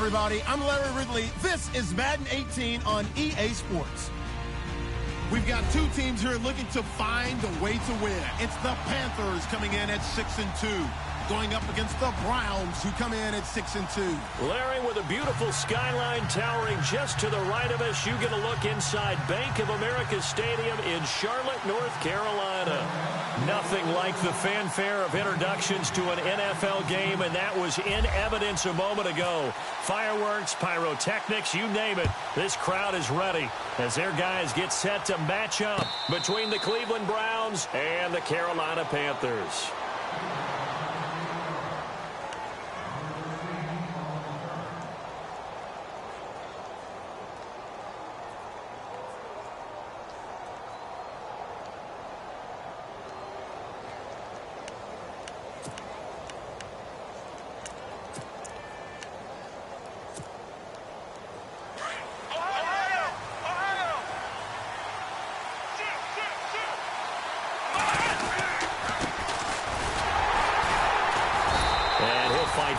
everybody. I'm Larry Ridley. This is Madden 18 on EA Sports. We've got two teams here looking to find a way to win. It's the Panthers coming in at 6-2, going up against the Browns, who come in at 6-2. Larry, with a beautiful skyline towering just to the right of us, you get a look inside Bank of America Stadium in Charlotte, North Carolina. Nothing like the fanfare of introductions to an NFL game, and that was in evidence a moment ago. Fireworks, pyrotechnics, you name it. This crowd is ready as their guys get set to match up between the Cleveland Browns and the Carolina Panthers.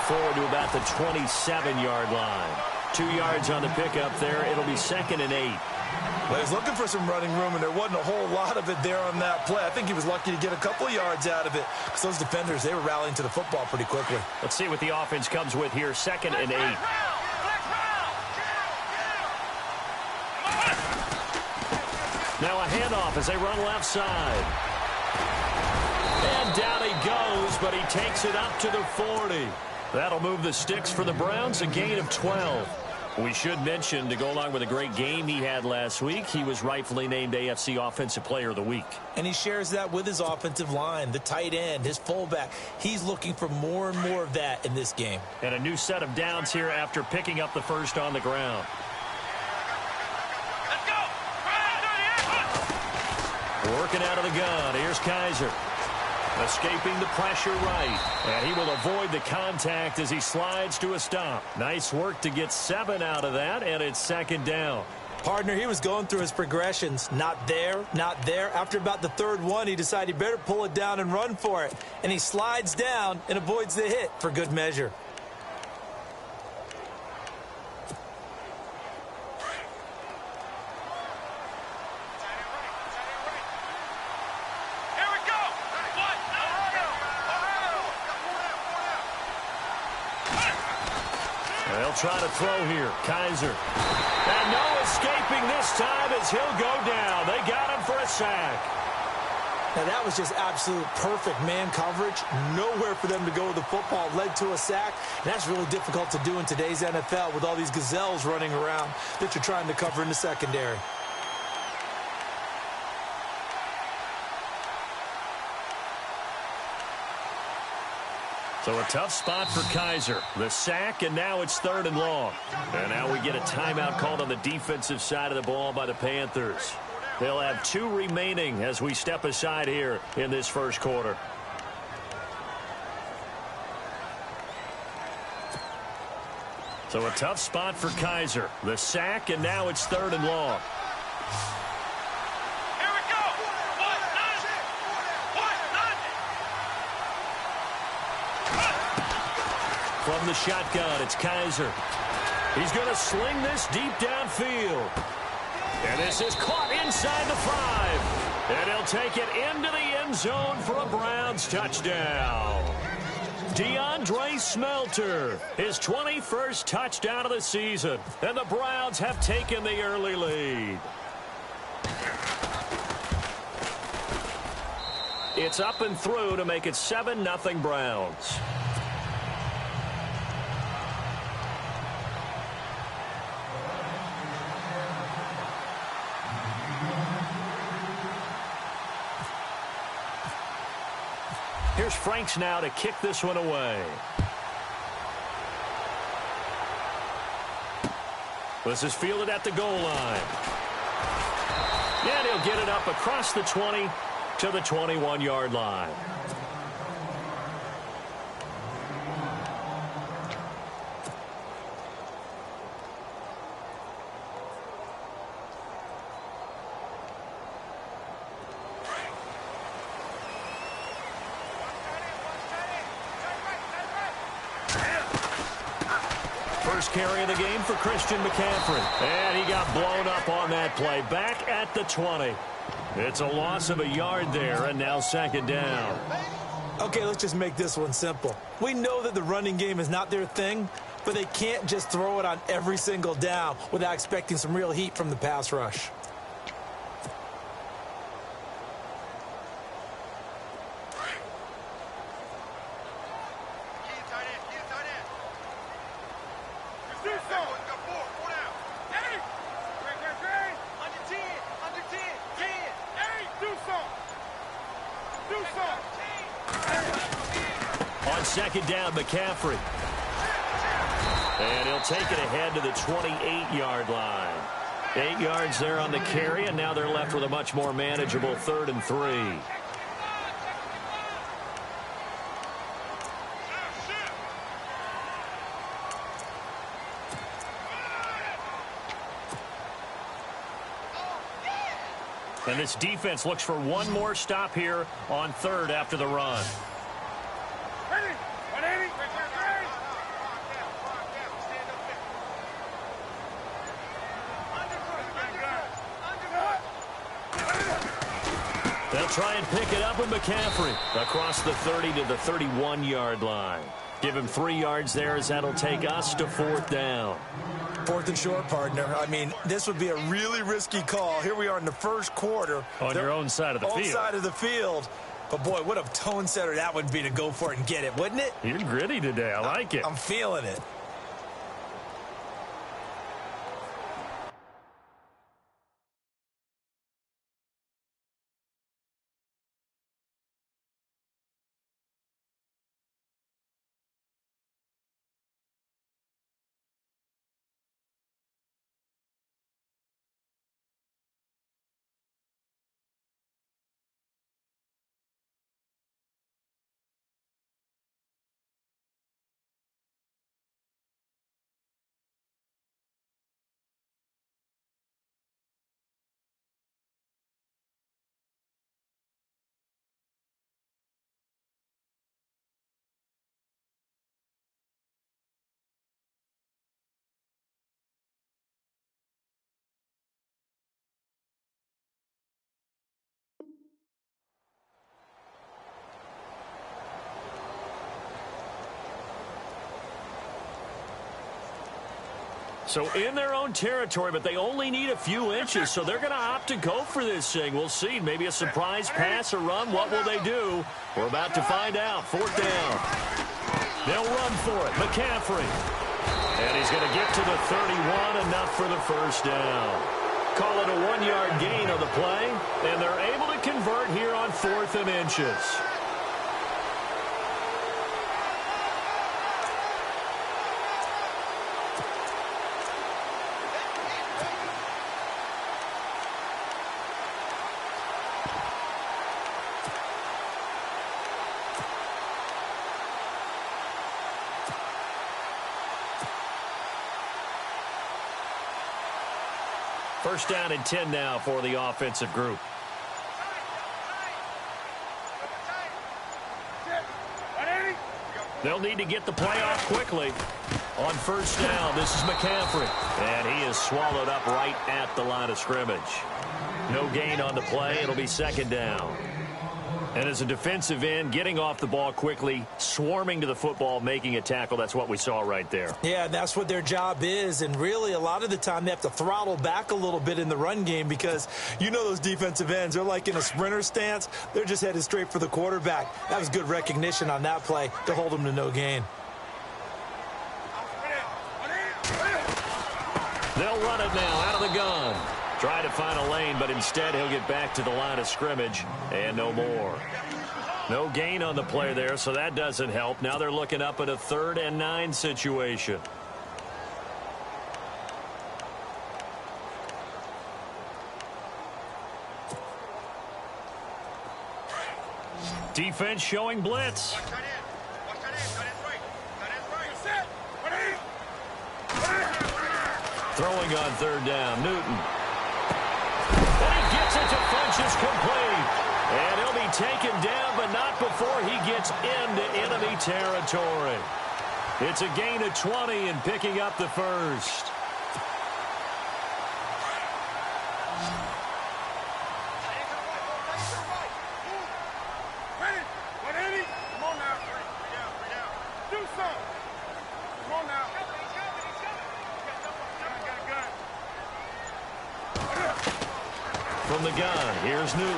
Forward to about the 27-yard line. 2 yards on the pickup there. It'll be 2nd and 8. Well, he's looking for some running room, and there wasn't a whole lot of it there on that play. I think he was lucky to get a couple of yards out of it because those defenders, they were rallying to the football pretty quickly. Let's see what the offense comes with here. 2nd and 8. Now a handoff as they run left side. And down he goes, but he takes it up to the 40. That'll move the sticks for the Browns, a gain of 12. We should mention, to go along with a great game he had last week, he was rightfully named AFC Offensive Player of the Week. And he shares that with his offensive line, the tight end, his fullback. He's looking for more and more of that in this game. And a new set of downs here after picking up the first on the ground. Let's go! Working out of the gun. Here's Kaiser. Escaping the pressure right. And he will avoid the contact as he slides to a stop. Nice work to get 7 out of that, and it's 2nd down. Partner, he was going through his progressions. Not there, not there. After about the 3rd one, he decided he better pull it down and run for it. And he slides down and avoids the hit for good measure. They'll try to throw here. Kaiser. And no escaping this time as he'll go down. They got him for a sack. Now, that was just absolute perfect man coverage. Nowhere for them to go with the football. Led to a sack. And that's really difficult to do in today's NFL with all these gazelles running around that you're trying to cover in the secondary. So a tough spot for Kaiser. The sack, and now it's 3rd and long. And now we get a timeout called on the defensive side of the ball by the Panthers. They'll have 2 remaining as we step aside here in this first quarter. So a tough spot for Kaiser. The sack, and now it's 3rd and long. From the shotgun, it's Kaiser. He's going to sling this deep downfield. And this is caught inside the 5. And he'll take it into the end zone for a Browns touchdown. DeAndre Smelter, his 21st touchdown of the season. And the Browns have taken the early lead. It's up and through to make it 7-0 Browns. Here's Franks now to kick this one away. This is fielded at the goal line. And he'll get it up across the 20 to the 21-yard line. first carry of the game for Christian McCaffrey. And he got blown up on that play. Back at the 20. It's a loss of a yard there, and now second down. Okay, let's just make this one simple. We know that the running game is not their thing, but they can't just throw it on every single down without expecting some real heat from the pass rush. On second down, McCaffrey. And he'll take it ahead to the 28-yard line. 8 yards there on the carry, and now they're left with a much more manageable 3rd and 3. And this defense looks for one more stop here on 3rd after the run. They'll try and pick it up with McCaffrey across the 30 to the 31-yard line. Give him 3 yards there as that'll take us to 4th down. 4th and short, partner. I mean, this would be a really risky call. Here we are in the first quarter. On your own side of the field. Own side of the field. But, boy, what a tone setter that would be to go for it and get it, wouldn't it? You're gritty today. I like it. I'm feeling it. So in their own territory, but they only need a few inches, so they're going to opt to go for this thing. We'll see. Maybe a surprise pass or run. What will they do? We're about to find out. 4th down. They'll run for it. McCaffrey. And he's going to get to the 31, enough for the first down. Call it a 1-yard gain on the play, and they're able to convert here on 4th and inches. First down and 10 now for the offensive group. They'll need to get the play off quickly. On first down, this is McCaffrey. And he is swallowed up right at the line of scrimmage. No gain on the play. It'll be second down. And as a defensive end, getting off the ball quickly, swarming to the football, making a tackle, that's what we saw right there. Yeah, that's what their job is. And really, a lot of the time, they have to throttle back a little bit in the run game because you know those defensive ends, they're like in a sprinter stance. They're just headed straight for the quarterback. That was good recognition on that play to hold them to no gain. They'll run it now out of the gun. Try to find a lane, but instead he'll get back to the line of scrimmage and no more. No gain on the play there, so that doesn't help. Now they're looking up at a 3rd and 9 situation. Defense showing blitz. Throwing on 3rd down, Newton. And he gets it to Funchess complete. And he'll be taken down, but not before he gets into enemy territory. It's a gain of 20 and picking up the first. From the gun, here's Newton.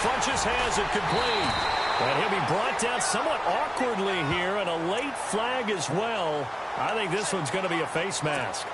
Funches has it complete. And he'll be brought down somewhat awkwardly here, and a late flag as well. I think this one's going to be a face mask.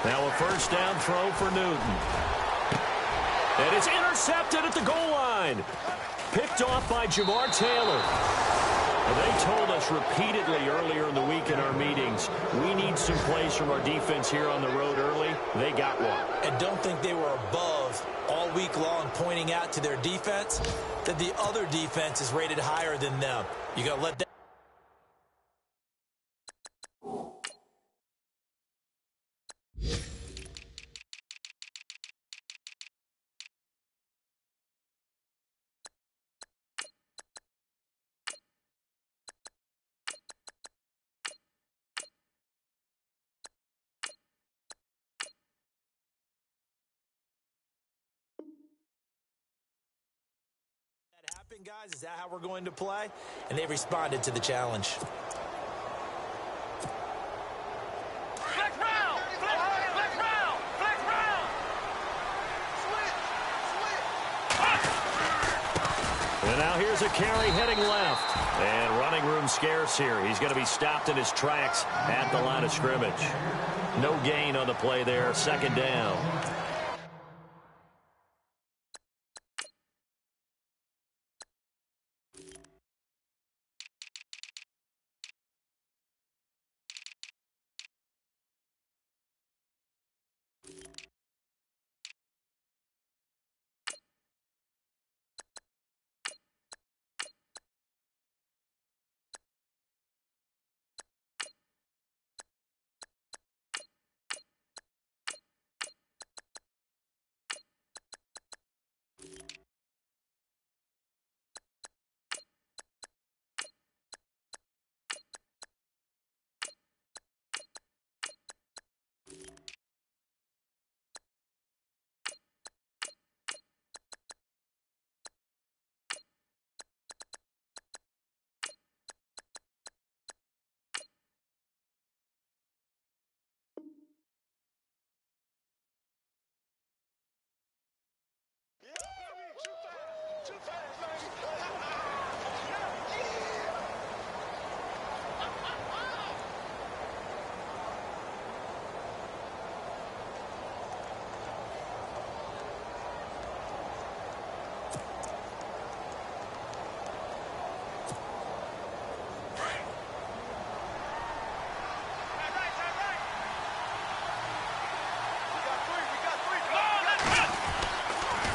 Now a first down throw for Newton. And it's intercepted at the goal line. Picked off by Jamar Taylor. And they told us repeatedly earlier in the week in our meetings, we need some plays from our defense here on the road early. They got one. And don't think they were above all week long pointing out to their defense that the other defense is rated higher than them. You got to let that. Guys, is that how we're going to play? And they responded to the challenge. Flex round! Flex round! Flex round! Switch! And now here's a carry heading left. And running room scarce here. He's going to be stopped in his tracks at the line of scrimmage. No gain on the play there. Second down.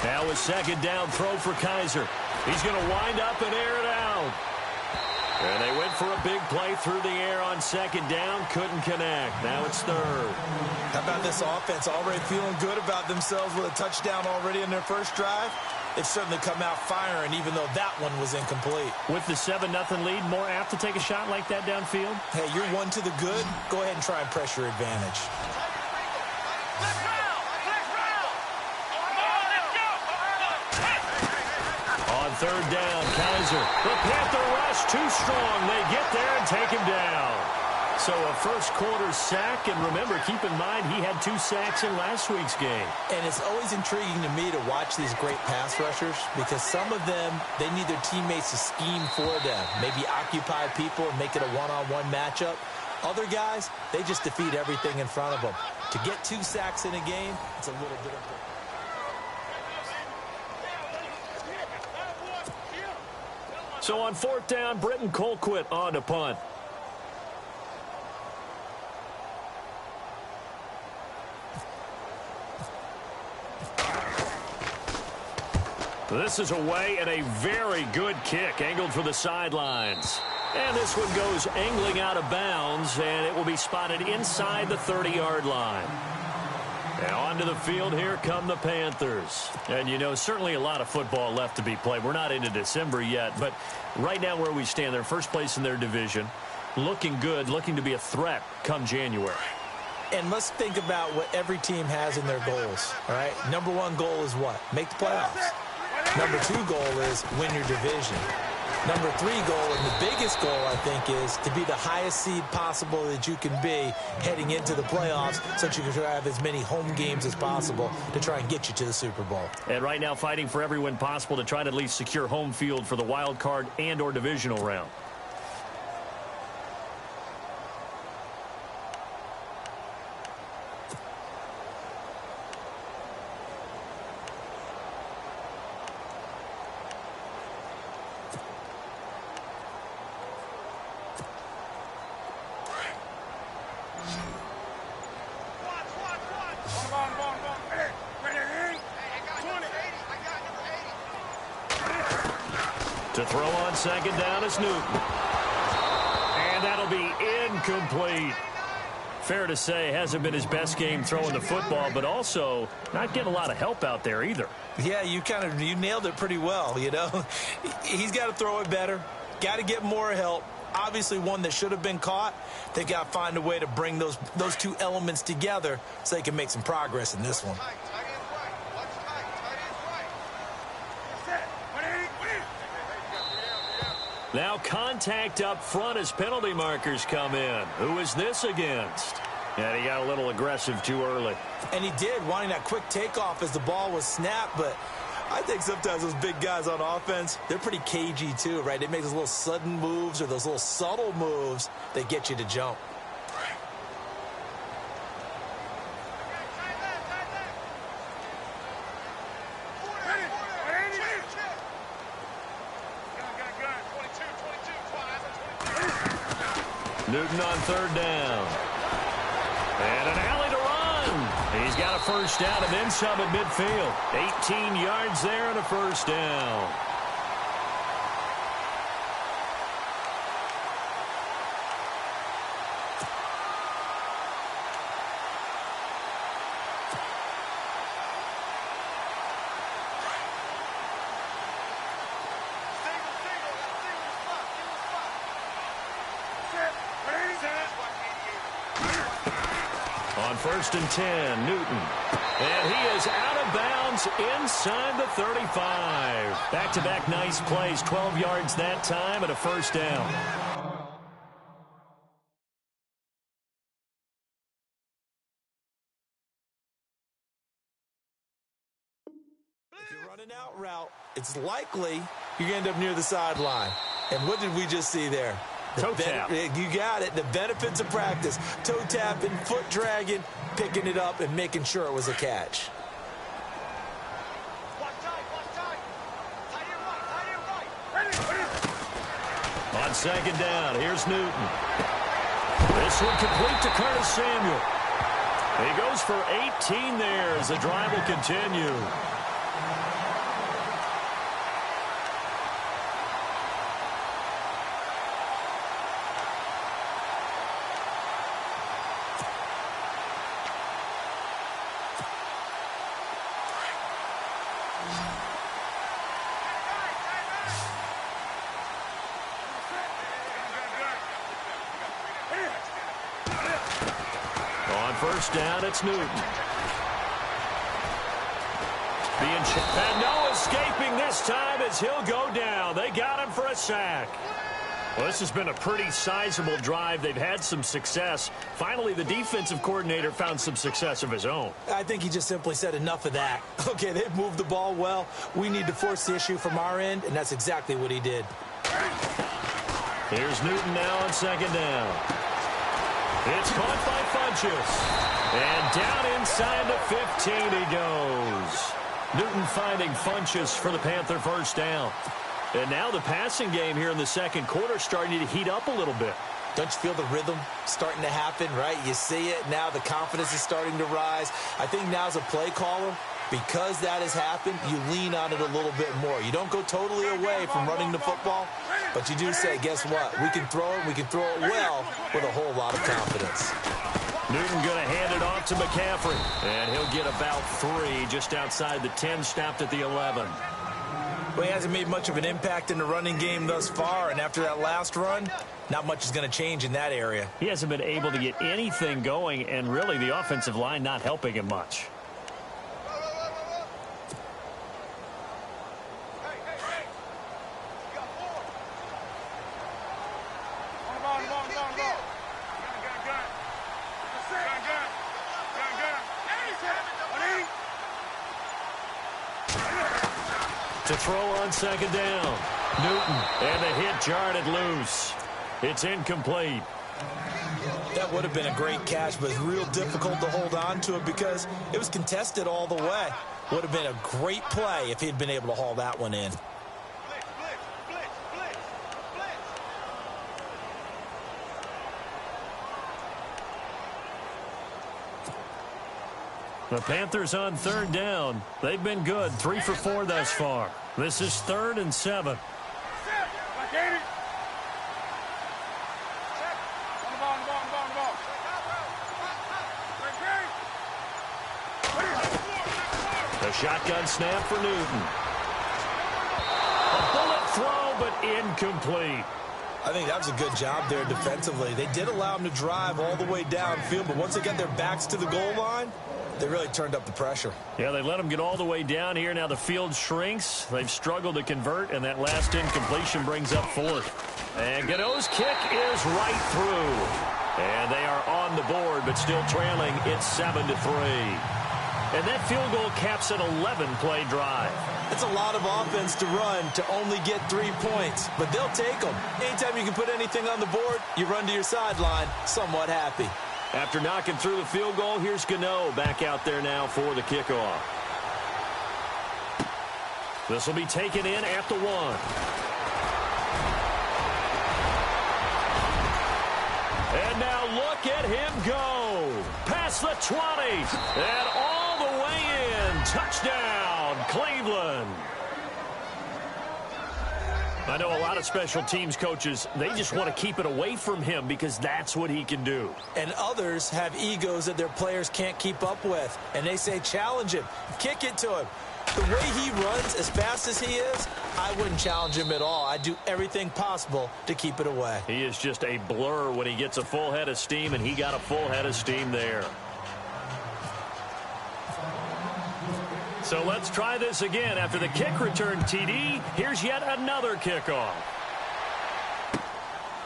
Now a second down throw for Kaiser. He's going to wind up and air it out. And they went for a big play through the air on second down. Couldn't connect. Now it's third. How about this offense already feeling good about themselves with a touchdown already in their first drive? They've certainly come out firing, even though that one was incomplete. With the 7-0 lead, more apt to take a shot like that downfield? Hey, you're one to the good. Go ahead and try and press your advantage. On third down, Kaiser. The Panther rush too strong. They get there and take him down. So a first quarter sack, and remember, keep in mind, he had 2 sacks in last week's game. And it's always intriguing to me to watch these great pass rushers because some of them, they need their teammates to scheme for them, maybe occupy people and make it a one-on-one matchup. Other guys, they just defeat everything in front of them. To get 2 sacks in a game, it's a little bit of a... So on fourth down, Britton Colquitt on to punt. This is away and a very good kick angled for the sidelines. And this one goes angling out of bounds, and it will be spotted inside the 30-yard line. And onto the field, here come the Panthers. And, you know, certainly a lot of football left to be played. We're not into December yet, but right now where we stand, they're first place in their division, looking good, looking to be a threat come January. And let's think about what every team has in their goals, all right? Number one goal is what? Make the playoffs. Number two goal is win your division. Number three goal, and the biggest goal, I think, is to be the highest seed possible that you can be heading into the playoffs so that you can have as many home games as possible to try and get you to the Super Bowl. And right now fighting for every win possible to try to at least secure home field for the wild card and or divisional round. To throw on second down is Newton. And that'll be incomplete. Fair to say, hasn't been his best game throwing the football, but also not getting a lot of help out there either. Yeah, you nailed it pretty well, you know. He's got to throw it better, got to get more help. Obviously one that should have been caught. They got to find a way to bring those two elements together so they can make some progress in this one. Now contact up front as penalty markers come in. Who is this against? And he got a little aggressive too early. And he did, wanting that quick takeoff as the ball was snapped, but I think sometimes those big guys on offense, they're pretty cagey too, right? They make those little sudden moves or those little subtle moves that get you to jump. Newton on third down. And an alley to run. He's got a first down and then some at midfield. 18 yards there and a first down. On first and 10, Newton. And he is out of bounds inside the 35. Back-to-back nice plays, 12 yards that time and a first down. If you're running out route, it's likely you're going to end up near the sideline. And what did we just see there? Toe tap. You got it. The benefits of practice. Toe tapping, foot dragging, picking it up, and making sure it was a catch. On second down, here's Newton. This one complete to Curtis Samuel. He goes for 18 there as the drive will continue. First down, it's Newton. And no escaping this time as he'll go down. They got him for a sack. Well, this has been a pretty sizable drive. They've had some success. Finally, the defensive coordinator found some success of his own. I think he just simply said enough of that. Okay, they've moved the ball well. We need to force the issue from our end, and that's exactly what he did. Here's Newton now on second down. It's caught by Funchess. And down inside the 15 he goes. Newton finding Funchess for the Panther first down. And now the passing game here in the second quarter starting to heat up a little bit. Don't you feel the rhythm starting to happen, right? You see it. Now the confidence is starting to rise. I think now as a play caller, Because that has happened, you lean on it a little bit more. You don't go totally away from running the football, but you do say, guess what? We can throw it well with a whole lot of confidence. Newton going to hand it off to McCaffrey, and he'll get about 3 just outside the 10, stopped at the 11. Well, he hasn't made much of an impact in the running game thus far, and after that last run, not much is going to change in that area. He hasn't been able to get anything going, and really the offensive line not helping him much. To throw on second down. Newton, and the hit jarred it loose. It's incomplete. That would have been a great catch, but it's real difficult to hold on to it because it was contested all the way. Would have been a great play if he'd been able to haul that one in. The Panthers on third down. They've been good, 3 for 4 thus far. This is 3rd and 7. The shotgun snap for Newton. A bullet throw, but incomplete. I think that was a good job there defensively. They did allow him to drive all the way downfield, but once they got their backs to the goal line, they really turned up the pressure. Yeah, they let him get all the way down here. Now the field shrinks. They've struggled to convert, and that last incompletion brings up 4th. And Godot's kick is right through. And they are on the board, but still trailing. It's 7-3. And that field goal caps an 11-play drive. It's a lot of offense to run to only get 3 points, but they'll take them. Anytime you can put anything on the board, you run to your sideline somewhat happy. After knocking through the field goal, here's Gano back out there now for the kickoff. This will be taken in at the 1. And now look at him go. Past the 20. And all the way in. Touchdown, Cleveland. I know a lot of special teams coaches, they just want to keep it away from him because that's what he can do. And others have egos that their players can't keep up with. And they say, challenge him. Kick it to him. The way he runs as fast as he is, I wouldn't challenge him at all. I'd do everything possible to keep it away. He is just a blur when he gets a full head of steam, and he got a full head of steam there. So let's try this again. After the kick return TD, here's yet another kickoff.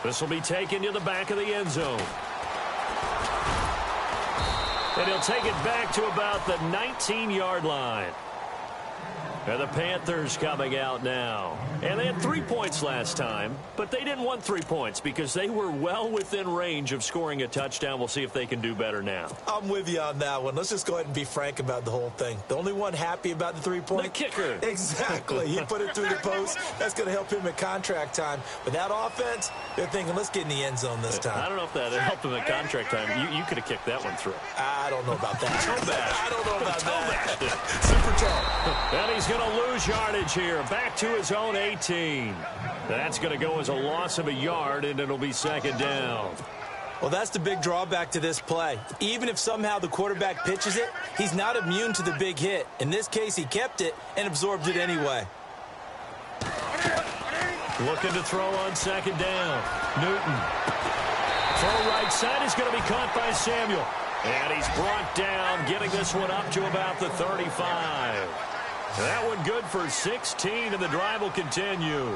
This will be taken to the back of the end zone. And he'll take it back to about the 19-yard line. And the Panthers coming out now. And they had 3 points last time, but they didn't want 3 points because they were well within range of scoring a touchdown. We'll see if they can do better now. I'm with you on that one. Let's just go ahead and be frank about the whole thing. The only one happy about the 3-point? The kicker. Exactly. He put it through the post. That's going to help him at contract time. But that offense, they're thinking, let's get in the end zone this time. I don't know if that helped him at contract time. You could have kicked that one through. I don't know about that. I don't know about that. Super toe. And he's going to lose yardage here. Back to his own 18. That's going to go as a loss of a yard, and it'll be 2nd down. Well, that's the big drawback to this play. Even if somehow the quarterback pitches it, he's not immune to the big hit. In this case, he kept it and absorbed it anyway. Looking to throw on 2nd down. Newton. Throw right side is going to be caught by Samuel. And he's brought down, getting this one up to about the 35. That one good for 16, and the drive will continue.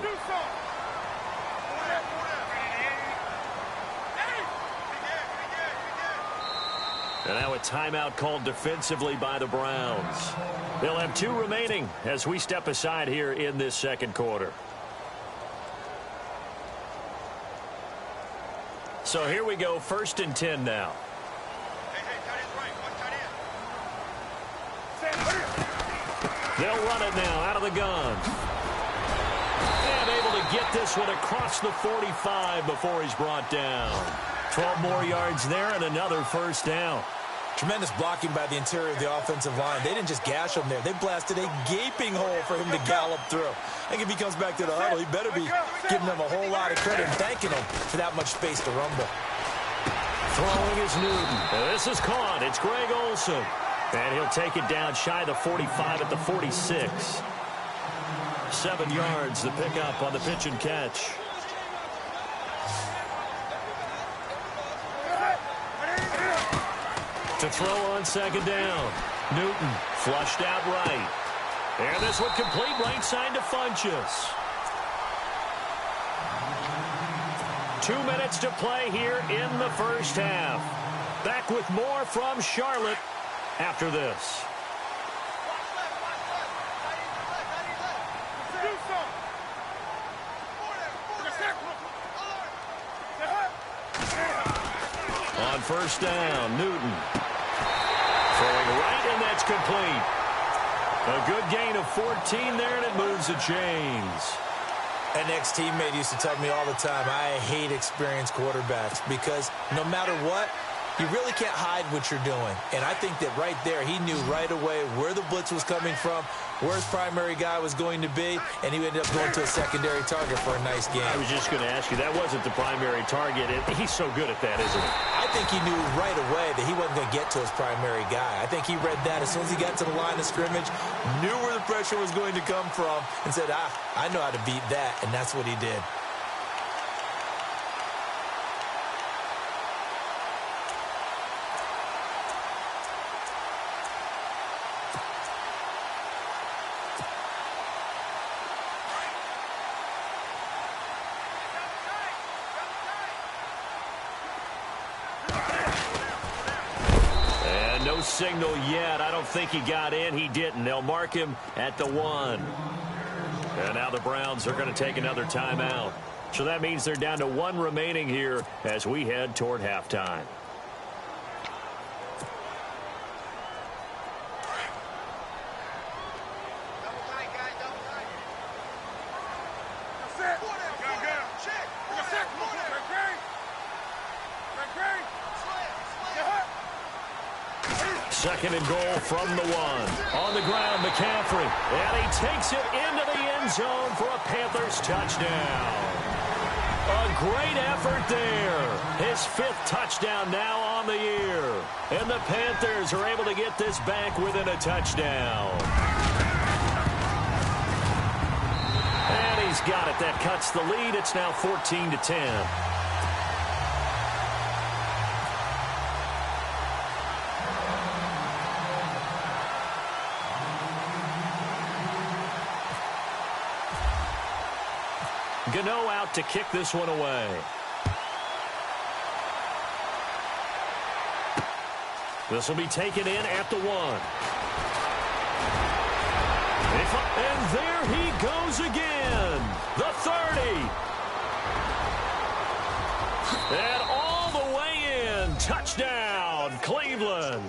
And now a timeout called defensively by the Browns. They'll have 2 remaining as we step aside here in this 2nd quarter. So here we go, 1st and 10 now. They'll run it now out of the gun. And able to get this one across the 45 before he's brought down. 12 more yards there and another 1st down. Tremendous blocking by the interior of the offensive line. They didn't just gash him there. They blasted a gaping hole for him to gallop through. I think if he comes back to the huddle, he better be giving them a whole lot of credit and thanking them for that much space to rumble. Throwing is Newton. This is caught. It's Greg Olsen. And he'll take it down shy of the 45 at the 46. 7 yards to pick up on the pitch and catch. To throw on second down. Newton flushed out right. And this one complete right side to Funchess. 2 minutes to play here in the first half. Back with more from Charlotte after this. On first down, Newton. Throwing right, and that's complete. A good gain of 14 there, and it moves the chains. An ex-teammate used to tell me all the time, I hate experienced quarterbacks because no matter what, you really can't hide what you're doing. And I think that right there, he knew right away where the blitz was coming from, where his primary guy was going to be, and he ended up going to a secondary target for a nice game. I was just going to ask you, that wasn't the primary target. He's so good at that, isn't he? I think he knew right away that he wasn't going to get to his primary guy. I think he read that as soon as he got to the line of scrimmage, knew where the pressure was going to come from, and said, I know how to beat that, and that's what he did. Signal yet. I don't think he got in. He didn't. They'll mark him at the 1. And now the Browns are going to take another timeout. So that means they're down to 1 remaining here as we head toward halftime. Second and goal from the 1. On the ground, McCaffrey. And he takes it into the end zone for a Panthers touchdown. A great effort there. His 5th touchdown now on the year. And the Panthers are able to get this back within a touchdown. And he's got it. That cuts the lead. It's now 14-10. Gano out to kick this one away. This will be taken in at the 1. And there he goes again. The 30. And all the way in. Touchdown, Cleveland.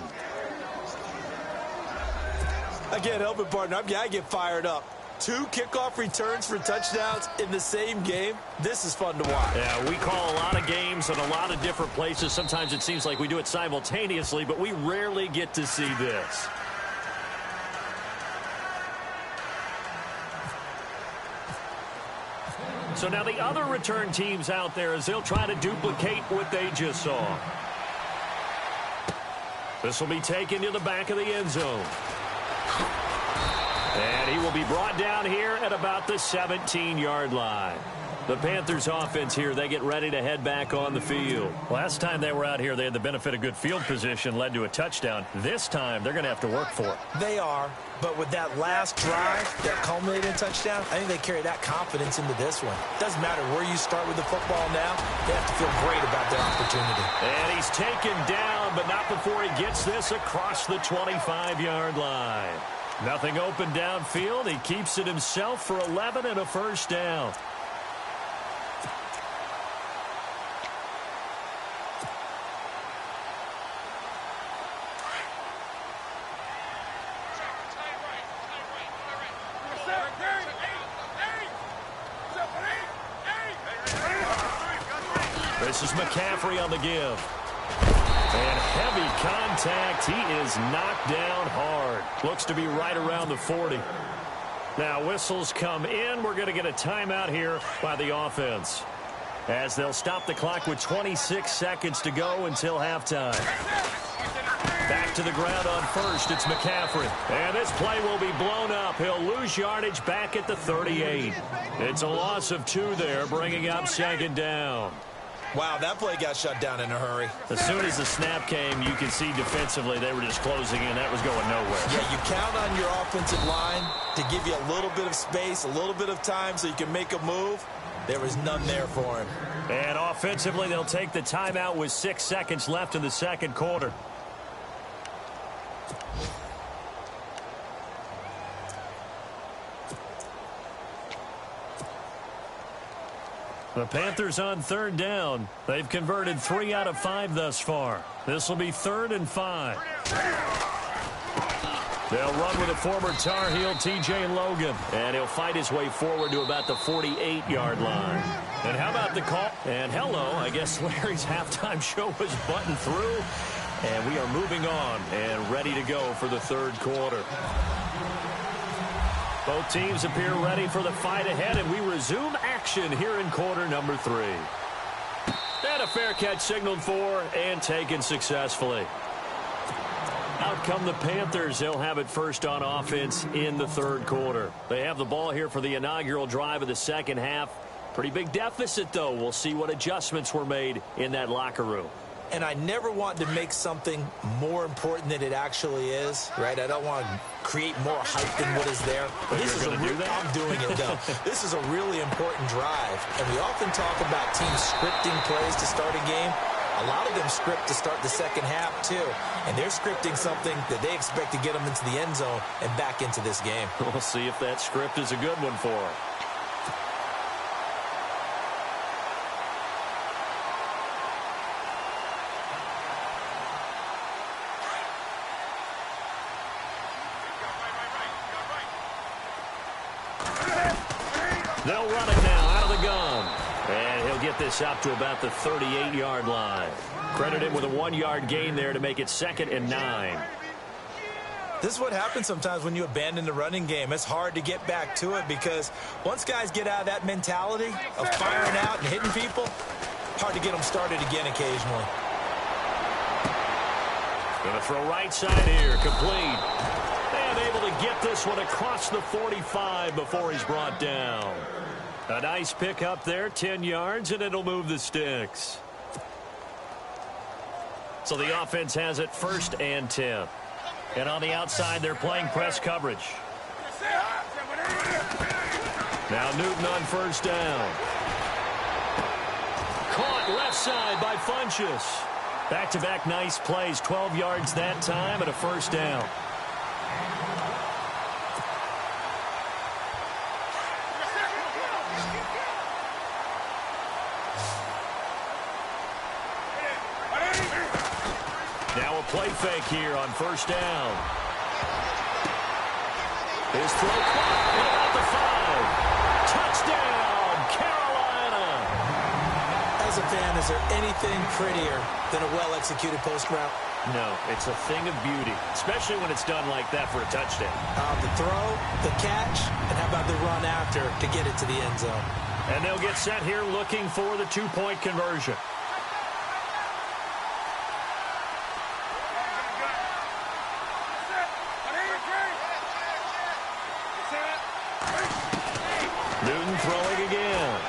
I can't help it, partner. I get fired up. 2 kickoff returns for touchdowns in the same game. This is fun to watch. Yeah, we call a lot of games in a lot of different places. Sometimes it seems like we do it simultaneously, but we rarely get to see this. So now the other return teams out there as they'll try to duplicate what they just saw. This will be taken to the back of the end zone. And he will be brought down here at about the 17-yard line. The Panthers offense here, they get ready to head back on the field. Last time they were out here, they had the benefit of good field position, led to a touchdown. This time, they're going to have to work for it. They are, but with that last drive that culminated in a touchdown, I think they carry that confidence into this one. Doesn't matter where you start with the football now, they have to feel great about their opportunity. And he's taken down, but not before he gets this across the 25-yard line. Nothing open downfield. He keeps it himself for 11 and a first down. This is McCaffrey on the give. And heavy contact. He is knocked down hard. Looks to be right around the 40. Now whistles come in. We're going to get a timeout here by the offense, as they'll stop the clock with 26 seconds to go until halftime. Back to the ground on first. It's McCaffrey. And this play will be blown up. He'll lose yardage back at the 38. It's a loss of 2 there, bringing up second down. Wow, that play got shut down in a hurry. As soon as the snap came, you can see defensively they were just closing in. That was going nowhere. Yeah, you count on your offensive line to give you a little bit of space, a little bit of time so you can make a move. There was none there for him. And offensively, they'll take the timeout with 6 seconds left in the second quarter. The Panthers on third down. They've converted 3 out of 5 thus far. This will be 3rd and 5. They'll run with a former Tar Heel, TJ Logan. And he'll fight his way forward to about the 48-yard line. And how about the call? And hello, I guess Larry's halftime show was buttoned through. And we are moving on and ready to go for the third quarter. Both teams appear ready for the fight ahead, and we resume action here in quarter number 3. And a fair catch signaled for and taken successfully. Out come the Panthers. They'll have it first on offense in the third quarter. They have the ball here for the inaugural drive of the second half. Pretty big deficit, though. We'll see what adjustments were made in that locker room. And I never want to make something more important than it actually is, right? I don't want to create more hype than what is there. But this is I'm doing it, though. This is a really important drive. And we often talk about teams scripting plays to start a game. A lot of them script to start the second half, too. And they're scripting something that they expect to get them into the end zone and back into this game. We'll see if that script is a good one for them. They'll run it now out of the gun. And he'll get this up to about the 38-yard line. Credited with a 1-yard gain there to make it 2nd and 9. This is what happens sometimes when you abandon the running game. It's hard to get back to it because once guys get out of that mentality of firing out and hitting people, hard to get them started again occasionally. Going to throw right side here, complete. And able to get this one across the 45 before he's brought down. A nice pick up there, 10 yards, and it'll move the sticks. So the offense has it 1st and 10. And on the outside, they're playing press coverage. Now Newton on 1st down. Caught left side by Funchess. Back-to-back nice plays, 12 yards that time and a 1st down. Now a play fake here on 1st down. His throw caught at the 5. Touchdown, Carolina. As a fan, is there anything prettier than a well-executed post route? No, it's a thing of beauty, especially when it's done like that for a touchdown. The throw, the catch, and how about the run after to get it to the end zone? And they'll get set here looking for the 2-point conversion. Newton throwing again.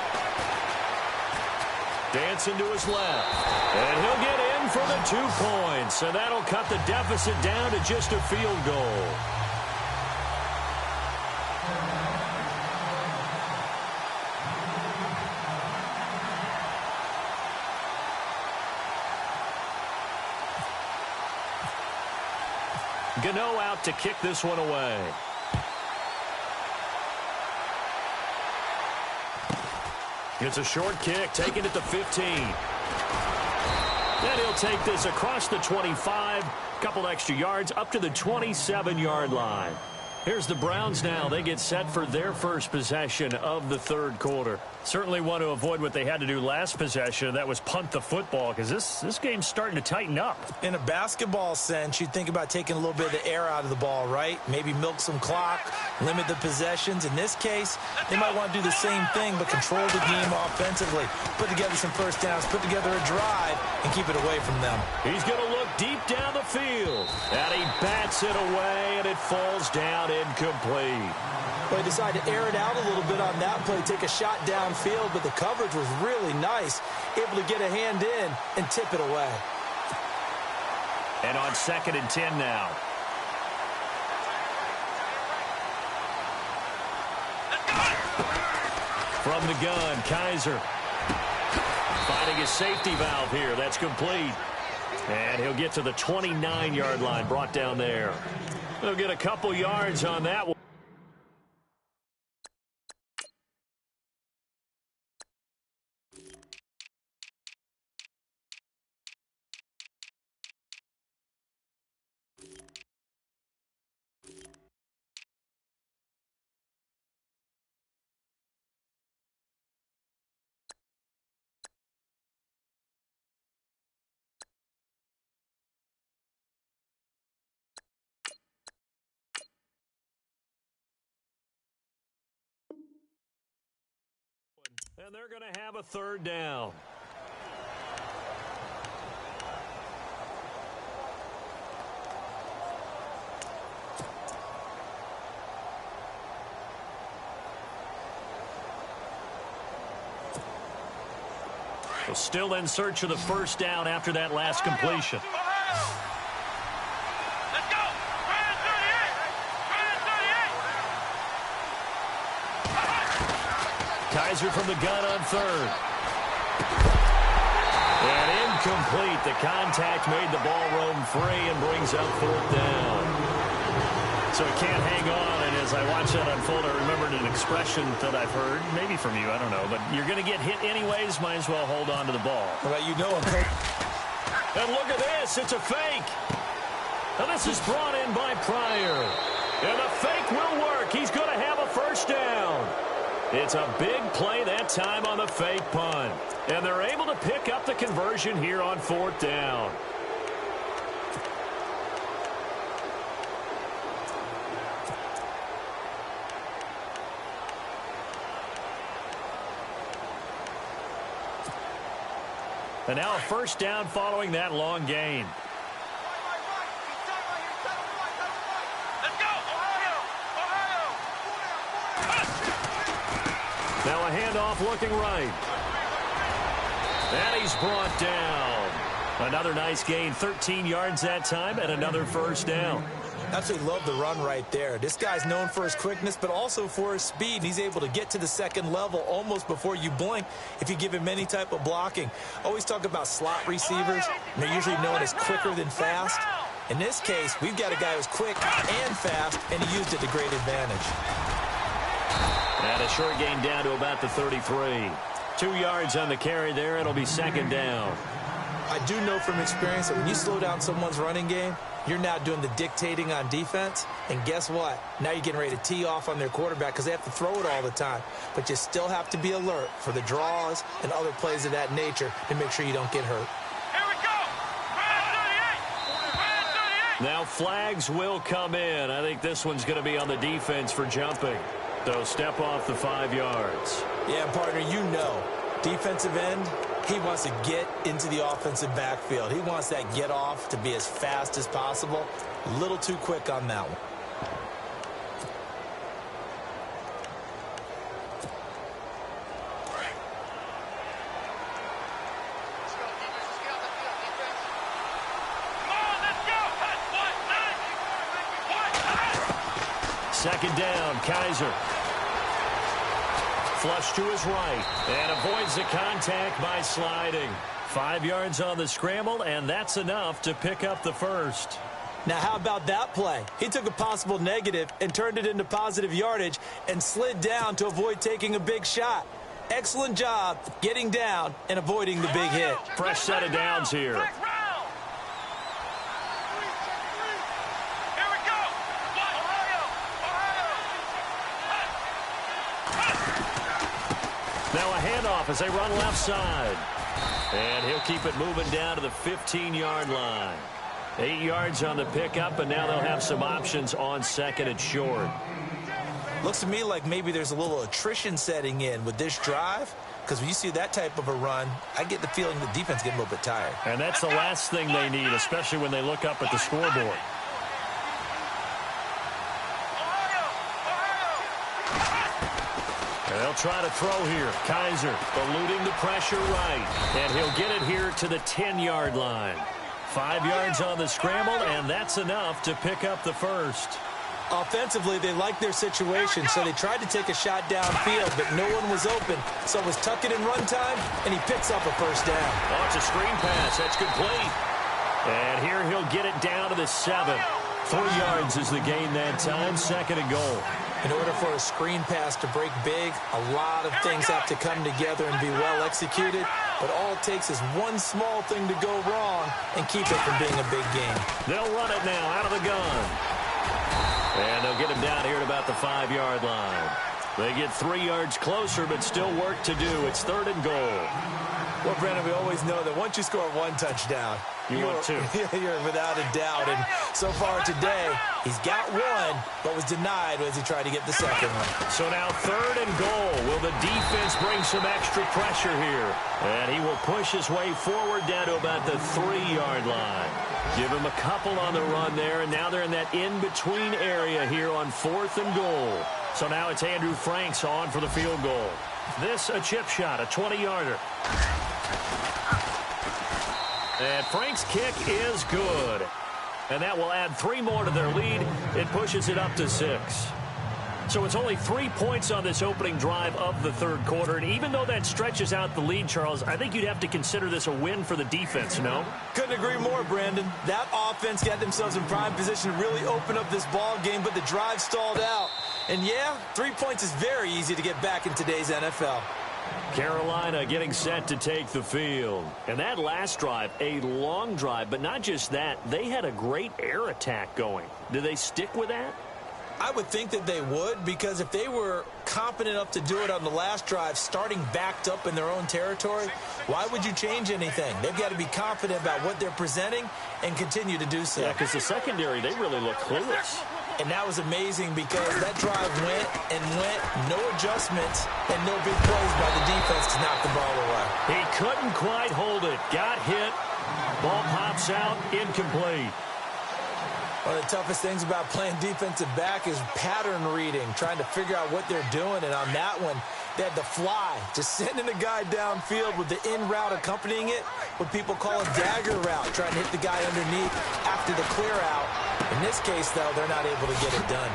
Dancing to his left. And he'll get in for the 2 points. And that'll cut the deficit down to just a field goal. Gano out to kick this one away. It's a short kick, taken at the 15. Then he'll take this across the 25, couple extra yards, up to the 27-yard line. Here's the Browns now. They get set for their first possession of the third quarter. Certainly want to avoid what they had to do last possession. That was punt the football, because this game's starting to tighten up. In a basketball sense, you think about taking a little bit of the air out of the ball, right? Maybe milk some clock, limit the possessions. In this case, they might want to do the same thing, but control the game offensively. Put together some first downs, put together a drive, and keep it away from them. He's going to look deep down the field. And he bats it away, and it falls down incomplete. Well, he decided to air it out a little bit on that play, take a shot downfield, but the coverage was really nice, able to get a hand in and tip it away. And on 2nd and 10 now. From the gun, Kaiser. Finding his safety valve here. That's complete. And he'll get to the 29-yard line, brought down there. He'll get a couple yards on that one. And they're going to have a third down. So still in search of the first down after that last completion. Let's go. Brand 38. Kaiser from the gun on third. And incomplete. The contact made the ball roam free and brings up fourth down. So he can't hang on, and as I watch that unfold, I remembered an expression that I've heard, maybe from you, I don't know, but you're going to get hit anyways, might as well hold on to the ball. Well, you know him. And look at this, it's a fake. Now this is brought in by Pryor. And the fake will work. He's going to have a first down. It's a big play that time on the fake punt. And they're able to pick up the conversion here on fourth down. And now a first down following that long gain. Let's go. Ohio. Now a handoff looking right. And he's brought down. Another nice gain, 13 yards that time, and another first down. Absolutely love the run right there. This guy's known for his quickness, but also for his speed. He's able to get to the second level almost before you blink if you give him any type of blocking. Always talk about slot receivers, and they're usually known as quicker than fast. In this case, we've got a guy who's quick and fast, and he used it to great advantage. And a short gain down to about the 33. 2 yards on the carry there. It'll be second down. I do know from experience that when you slow down someone's running game, you're now doing the dictating on defense. And guess what? Now you're getting ready to tee off on their quarterback because they have to throw it all the time. But you still have to be alert for the draws and other plays of that nature to make sure you don't get hurt. Here we go. Brand 38. Now flags will come in. I think this one's going to be on the defense for jumping. So step off the 5 yards. Yeah, partner, you know, defensive end, he wants to get into the offensive backfield. He wants that get off to be as fast as possible. A little too quick on that one. Second down, Kaiser. Flush to his right and avoids the contact by sliding. 5 yards on the scramble, and that's enough to pick up the first. Now, how about that play? He took a possible negative and turned it into positive yardage and slid down to avoid taking a big shot. Excellent job getting down and avoiding the big hit. Fresh set of downs here. Now a handoff as they run left side. And he'll keep it moving down to the 15-yard line. 8 yards on the pickup, and now they'll have some options on second and short. Looks to me like maybe there's a little attrition setting in with this drive, because when you see that type of a run, I get the feeling the defense getting a little bit tired. And that's the last thing they need, especially when they look up at the scoreboard. And they'll try to throw here. Kaiser eluding the pressure right. And he'll get it here to the 10-yard line. 5 yards on the scramble, and that's enough to pick up the first. Offensively, they liked their situation, so they tried to take a shot downfield, but no one was open. So it was tuck it in run time, and he picks up a first down. Oh, it's a screen pass. That's complete. And here he'll get it down to the 7. 4 yards is the gain that time, second and goal. In order for a screen pass to break big, a lot of things have to come together and be well executed. But all it takes is one small thing to go wrong and keep it from being a big game. They'll run it now out of the gun. And they'll get him down here at about the 5-yard line. They get 3 yards closer, but still work to do. It's third and goal. Well, Brandon, we always know that once you score one touchdown, you want two. You're without a doubt. And so far today, he's got one, but was denied as he tried to get the second one. So now third and goal. Will the defense bring some extra pressure here? And he will push his way forward down to about the 3-yard line. Give him a couple on the run there, and now they're in that in-between area here on 4th and goal. So now it's Andrew Franks on for the field goal. This a chip shot, a 20-yarder. And Frank's kick is good. And that will add 3 more to their lead. It pushes it up to 6. So it's only 3 points on this opening drive of the third quarter. And even though that stretches out the lead, Charles, I think you'd have to consider this a win for the defense, no? Couldn't agree more, Brandon. That offense got themselves in prime position to really open up this ball game, but the drive stalled out. And yeah, 3 points is very easy to get back in today's NFL. Carolina getting set to take the field. And that last drive, a long drive, but not just that. They had a great air attack going. Do they stick with that? I would think that they would, because if they were competent enough to do it on the last drive, starting backed up in their own territory, why would you change anything? They've got to be confident about what they're presenting and continue to do so. Yeah, because the secondary, they really look clueless. And that was amazing because that drive went and went, no adjustments, and no big plays by the defense to knock the ball away. He couldn't quite hold it. Got hit. Ball pops out, incomplete. One of the toughest things about playing defensive back is pattern reading, trying to figure out what they're doing. And on that one, they had the fly, just sending a guy downfield with the in route accompanying it, what people call a dagger route, trying to hit the guy underneath after the clear out. In this case, though, they're not able to get it done.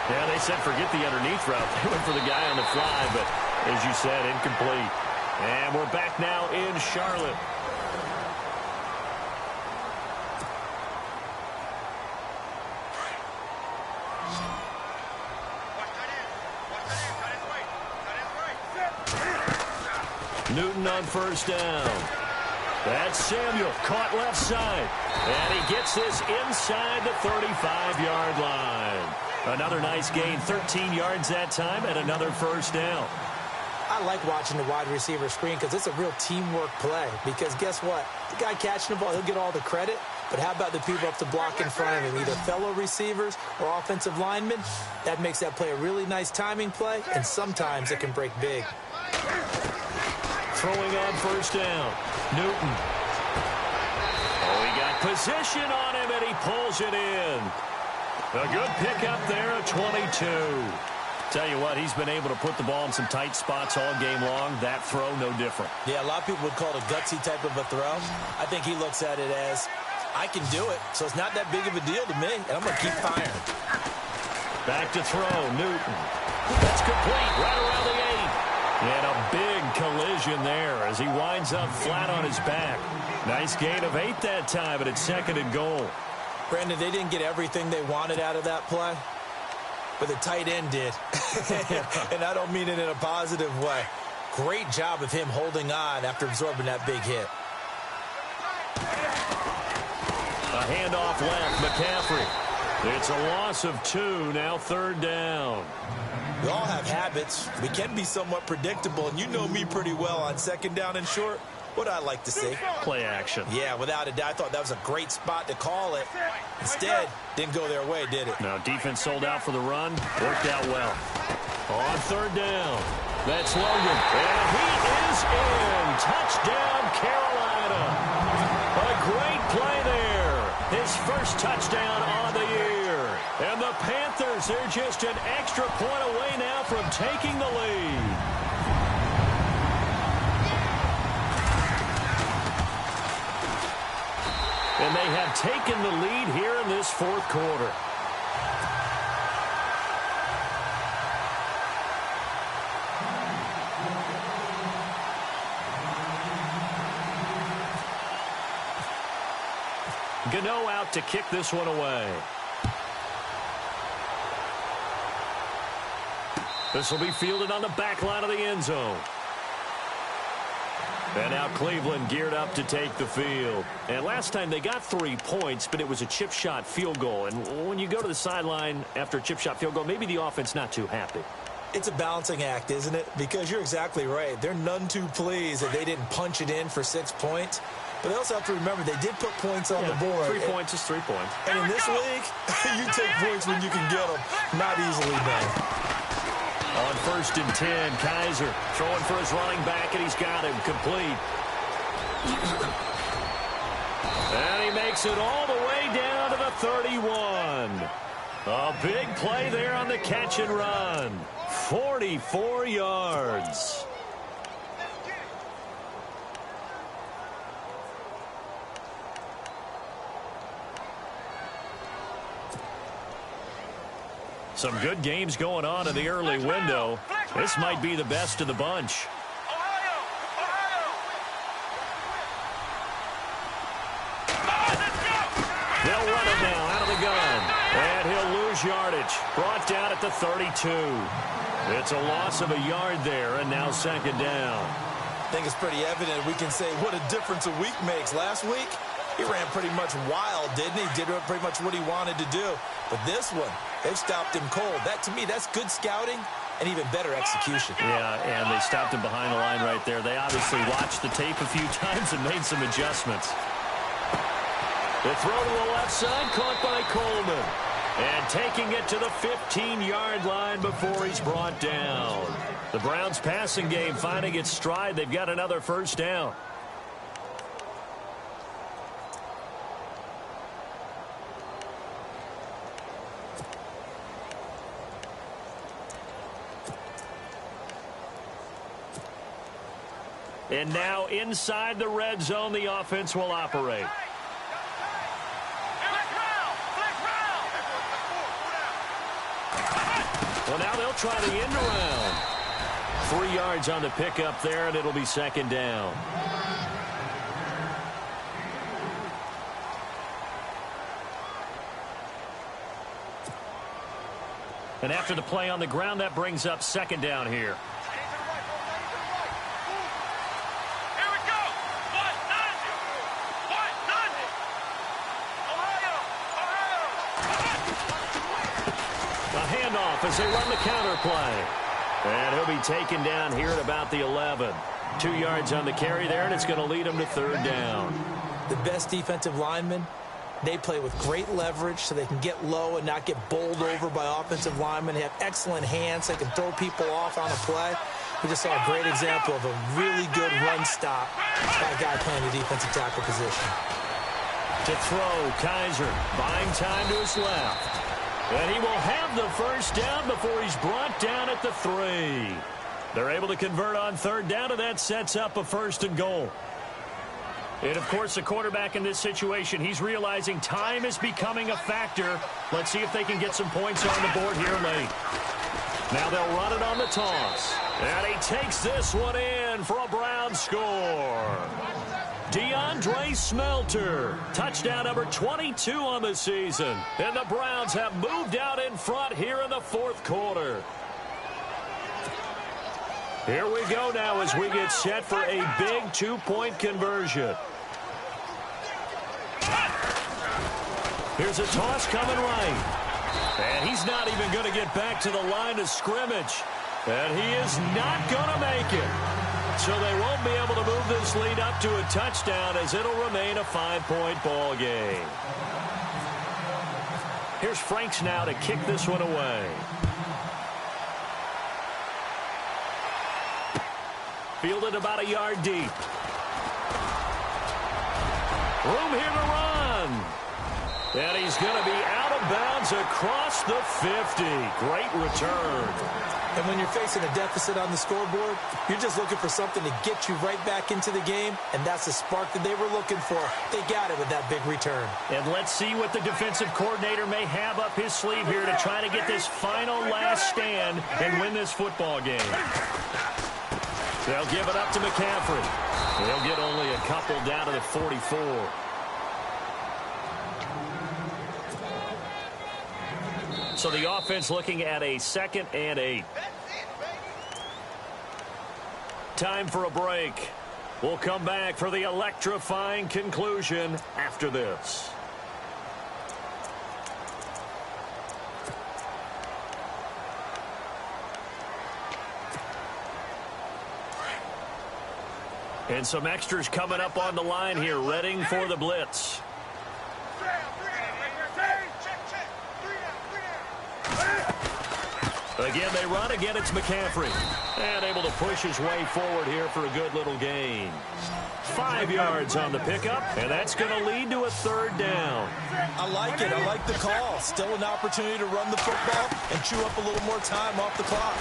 Yeah, they said forget the underneath route. They went for the guy on the fly, but as you said, incomplete. And we're back now in Charlotte. Newton on first down. That's Samuel, caught left side. And he gets this inside the 35-yard line. Another nice gain, 13 yards that time, and another first down. I like watching the wide receiver screen because it's a real teamwork play. Because guess what? The guy catching the ball, he'll get all the credit. But how about the people up the block in front of him, either fellow receivers or offensive linemen? That makes that play a really nice timing play, and sometimes it can break big. Throwing on first down. Newton. Oh, he got position on him, and he pulls it in. A good pickup there at 22. Tell you what, he's been able to put the ball in some tight spots all game long. That throw, no different. Yeah, a lot of people would call it a gutsy type of a throw. I think he looks at it as, I can do it, so it's not that big of a deal to me, and I'm going to keep firing. Back to throw, Newton. That's complete, right around the 8. And a big collision there as he winds up flat on his back. Nice gain of 8 that time, but it's second and goal. Brandon, they didn't get everything they wanted out of that play, but the tight end did. And I don't mean it in a positive way. Great job of him holding on after absorbing that big hit. A handoff left, McCaffrey. It's a loss of 2, now 3rd down. We all have habits. We can be somewhat predictable, and you know me pretty well on 2nd down and short. What I like to see? Play action. Yeah, without a doubt. I thought that was a great spot to call it. Instead, didn't go their way, did it? No, defense sold out for the run. Worked out well. On 3rd down, that's Logan. And he is in. Touchdown, Carolina. A great play there. His first touchdown on the year. And the Panthers, they're just an extra point away now from taking the lead. And they have taken the lead here in this 4th quarter. Gano out to kick this one away. This will be fielded on the back line of the end zone. And now Cleveland geared up to take the field. And last time they got 3 points, but it was a chip shot field goal. And when you go to the sideline after a chip shot field goal, maybe the offense not too happy. It's a balancing act, isn't it? Because you're exactly right. They're none too pleased that they didn't punch it in for 6 points. But they also have to remember they did put points on the board. 3 points is 3 points. And in this league, you take points when you can get them. Not easily done. On 1st and 10, Kaiser throwing for his running back, and he's got him complete. And he makes it all the way down to the 31. A big play there on the catch and run. 44 yards. Some good games going on in the early window. This might be the best of the bunch. They'll run it now out of the gun. And he'll lose yardage. Brought down at the 32. It's a loss of a yard there, and now 2nd down. I think it's pretty evident. We can say what a difference a week makes. Last week, he ran pretty much wild, didn't he? Did pretty much what he wanted to do. But this one, they've stopped him cold. That, to me, that's good scouting and even better execution. Yeah, and they stopped him behind the line right there. They obviously watched the tape a few times and made some adjustments. The throw to the left side, caught by Coleman. And taking it to the 15-yard line before he's brought down. The Browns' passing game finding its stride. They've got another 1st down. And now inside the red zone, the offense will operate. Well, now they'll try the end around. 3 yards on the pickup there, and it'll be 2nd down. And after the play on the ground, that brings up 2nd down here. As they run the counter play. And he'll be taken down here at about the 11. 2 yards on the carry there, and it's going to lead him to 3rd down. The best defensive linemen, they play with great leverage so they can get low and not get bowled over by offensive linemen. They have excellent hands. They can throw people off on a play. We just saw a great example of a really good run stop by a guy playing the defensive tackle position. To throw, Kaiser buying time to his left. And he will have the 1st down before he's brought down at the 3. They're able to convert on 3rd down, and that sets up a 1st and goal. And, of course, the quarterback in this situation, he's realizing time is becoming a factor. Let's see if they can get some points on the board here late. Now they'll run it on the toss. And he takes this one in for a Brown score. DeAndre Smelter, touchdown number 22 on the season. And the Browns have moved out in front here in the 4th quarter. Here we go now as we get set for a big 2-point conversion. Here's a toss coming right. And he's not even going to get back to the line of scrimmage. And he is not going to make it. So they won't be able to move this lead up to a touchdown as it'll remain a 5-point ball game. Here's Franks now to kick this one away. Fielded about a yard deep. Room here to run. And he's going to be out of bounds across the 50. Great return. And when you're facing a deficit on the scoreboard, you're just looking for something to get you right back into the game, and that's the spark that they were looking for. They got it with that big return. And let's see what the defensive coordinator may have up his sleeve here to try to get this final last stand and win this football game. They'll give it up to McCaffrey. They'll get only a couple down to the 44. So the offense looking at a 2nd and 8. Time for a break. We'll come back for the electrifying conclusion after this. And some extras coming up on the line here, readying for the blitz. Again, they run. Again, it's McCaffrey. And able to push his way forward here for a good little gain. 5 yards on the pickup, and that's going to lead to a 3rd down. I like it. I like the call. Still an opportunity to run the football and chew up a little more time off the clock.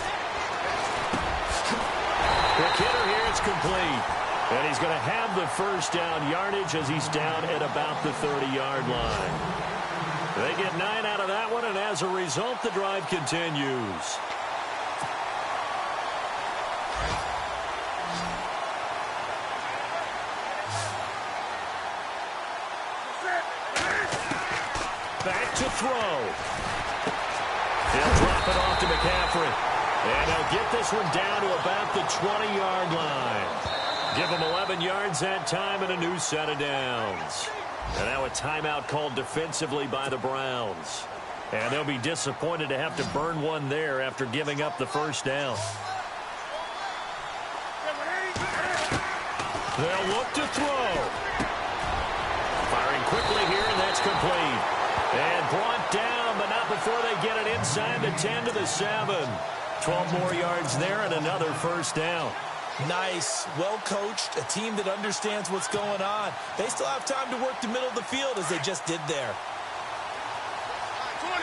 The kidder here, it's complete. And he's going to have the 1st down yardage as he's down at about the 30-yard line. They get 9 out of that one, and as a result, the drive continues. Back to throw. He'll drop it off to McCaffrey. And he'll get this one down to about the 20-yard line. Give him 11 yards that time and a new set of downs. And now a timeout called defensively by the Browns. And they'll be disappointed to have to burn one there after giving up the 1st down. They'll look to throw. Firing quickly here, and that's complete. And brought down, but not before they get it inside the 10 to the 7. 12 more yards there and another 1st down. Nice, well-coached, a team that understands what's going on. They still have time to work the middle of the field as they just did there. 20.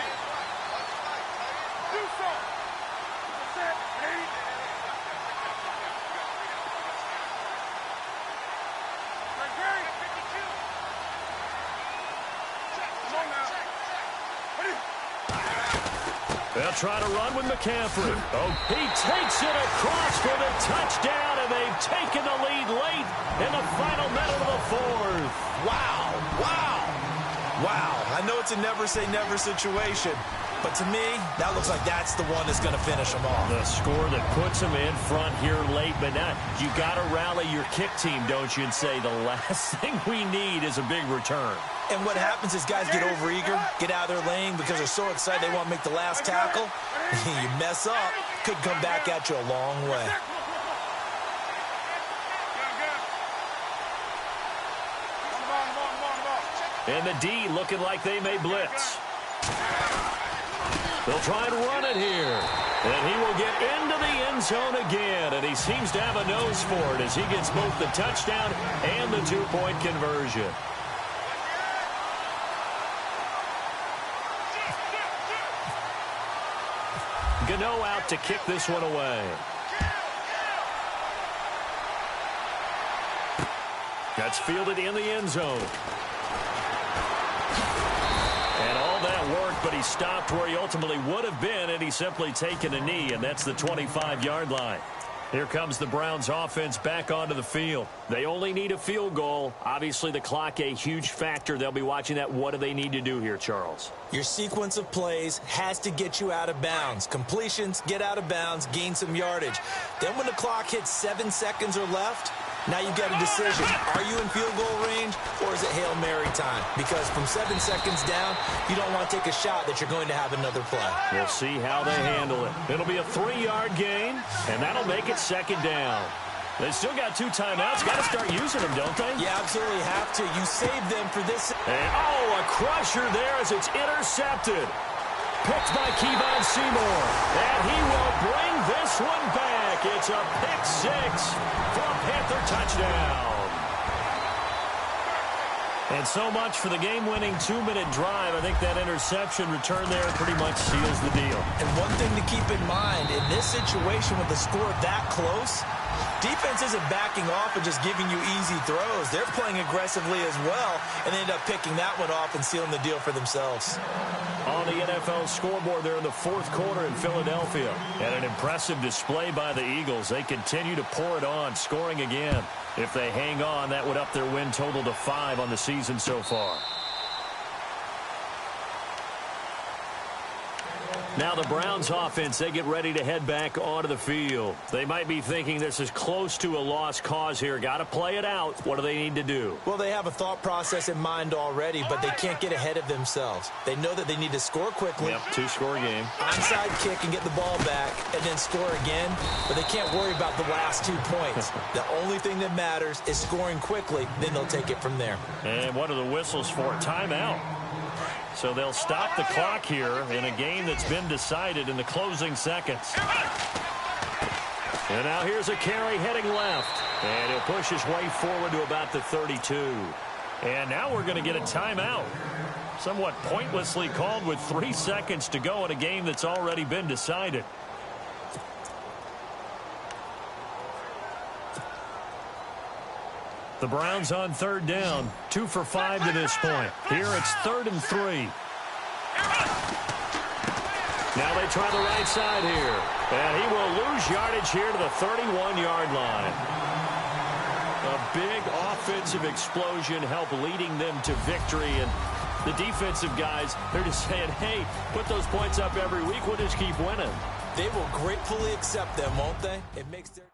Do so. Set. 80. Right, 52. Come on now. They'll try to run with McCaffrey. Oh, he takes it across for the touchdown, and they've taken the lead late in the final minute of the 4th. Wow, wow, wow. I know it's a never-say-never situation, but to me, that looks like that's the one that's going to finish them off. The score that puts them in front here late, but now you got to rally your kick team, don't you, and say the last thing we need is a big return. And what happens is guys get overeager, get out of their lane because they're so excited they want to make the last tackle. You mess up, could come back at you a long way. And the D looking like they may blitz. They'll try and run it here. And he will get into the end zone again. And he seems to have a nose for it as he gets both the touchdown and the 2-point conversion. Gano out to kick this one away. That's fielded in the end zone. And all that worked, but he stopped where he ultimately would have been, and he's simply taken a knee, and that's the 25-yard line. Here comes the Browns offense back onto the field. They only need a field goal. Obviously, the clock a huge factor. They'll be watching that. What do they need to do here, Charles? Your sequence of plays has to get you out of bounds. Completions, get out of bounds, gain some yardage. Then when the clock hits 7 seconds or left, Now you've got a decision. Are you in field goal range, or is it Hail Mary time? Because from 7 seconds down, you don't want to take a shot that you're going to have another play. We'll see how they handle it. It'll be a 3-yard gain, and that'll make it second down. They still got 2 timeouts. Got to start using them, don't they? You absolutely have to. You save them for this. And, a crusher there as it's intercepted. Picked by Kevon Seymour. And he will bring this one back. It's a pick 6 for a Panther touchdown. And so much for the game-winning 2-minute drive. I think that interception return there pretty much seals the deal. And one thing to keep in mind, in this situation with the score that close, defense isn't backing off and just giving you easy throws. They're playing aggressively as well, and they end up picking that one off and sealing the deal for themselves. On the NFL scoreboard there in the 4th quarter in Philadelphia. And an impressive display by the Eagles. They continue to pour it on, scoring again. If they hang on, that would up their win total to 5 on the season so far. Now the Browns offense, they get ready to head back onto the field. They might be thinking this is close to a lost cause here. Got to play it out. What do they need to do? Well, they have a thought process in mind already, but they can't get ahead of themselves. They know that they need to score quickly. Yep, 2-score game. Onside kick and get the ball back and then score again, but they can't worry about the last 2 points. The only thing that matters is scoring quickly, then they'll take it from there. And what are the whistles for? Timeout. So they'll stop the clock here in a game that's been decided in the closing seconds. And now here's a carry heading left. And he'll push his way forward to about the 32. And now we're going to get a timeout. Somewhat pointlessly called with 3 seconds to go in a game that's already been decided. The Browns on 3rd down, 2 for 5 to this point. Here it's 3rd and 3. Now they try the right side here. And he will lose yardage here to the 31-yard line. A big offensive explosion helped leading them to victory. And the defensive guys, they're just saying, hey, put those points up every week. We'll just keep winning. They will gratefully accept them, won't they? It makes their